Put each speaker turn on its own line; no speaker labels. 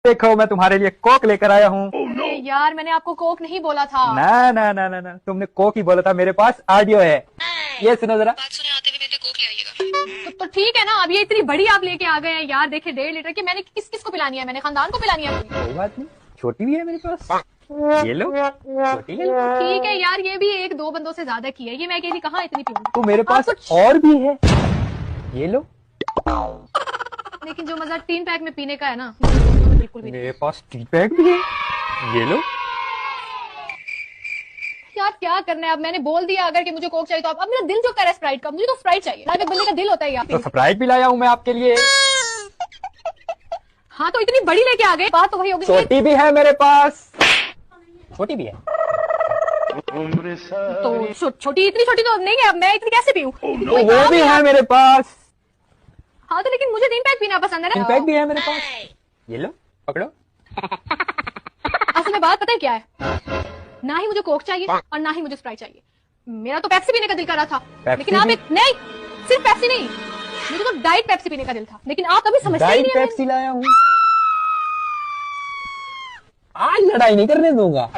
देखो मैं तुम्हारे लिए कोक लेकर आया हूँ।
यार मैंने आपको कोक नहीं बोला था।
ना ना ना ना ना, तुमने कोक ही बोला था। मेरे पास ऑडियो है, ये सुनो जरा।
बात सुने आते हुए मेरे लिए कोक ले आइएगा। तो ठीक है ना, अब ये इतनी बड़ी आप लेके आ गए हैं यार। देखे 1.5 लीटर की, मैंने किस किस को पिलानी है? मैंने खानदान को पिलानी है।
कोई बात नहीं, छोटी भी है मेरे पास, ये लो छोटी ले लो।
ठीक है यार, ये भी 1-2 बंदों से ज्यादा की है, ये मैं अकेली कहाँ इतनी पीऊंगी।
तो मेरे पास
कुछ
और भी है, ये लो।
लेकिन जो मजा 3 पैक में पीने का है ना, बिल्कुल भी नहीं।
मेरे पास 3 पैक भी है, ये लो।
यार क्या करना है अब? मैंने बोल दिया अगर कि मुझे कोक चाहिए, तो अब मेरा दिल जो कर रहा है स्प्राइट का, मुझे तो स्प्राइट चाहिए। एक बंदे का दिल होता है यार।
तो स्प्राइट भी लाया हूँ मैं आपके लिए।
हाँ तो इतनी बड़ी लेके आ गए, बात तो वही होगी।
छोटी भी है मेरे पास, छोटी भी है।
तो छोटी, इतनी छोटी तो नहीं है, अब मैं इतनी कैसे पीऊं?
तो वो भी है मेरे पास।
हाँ तो लेकिन मुझे 3 पैक पीना पसंद है
3
ना।
पैक भी है मेरे पास, ये लो पकड़ो।
असल में बात पता है क्या है? ना ही मुझे कोक चाहिए और ना ही मुझे स्प्राइट चाहिए। मेरा तो पेप्सी पीने का दिल कर रहा था, लेकिन आप नहीं, सिर्फ पेप्सी नहीं, मुझे तो डाइट पेप्सी पीने का दिल था, लेकिन आप अभी समझते ही नहीं
डाइट पेप्सी लाया हूँ। आज लड़ाई नहीं करने दूंगा।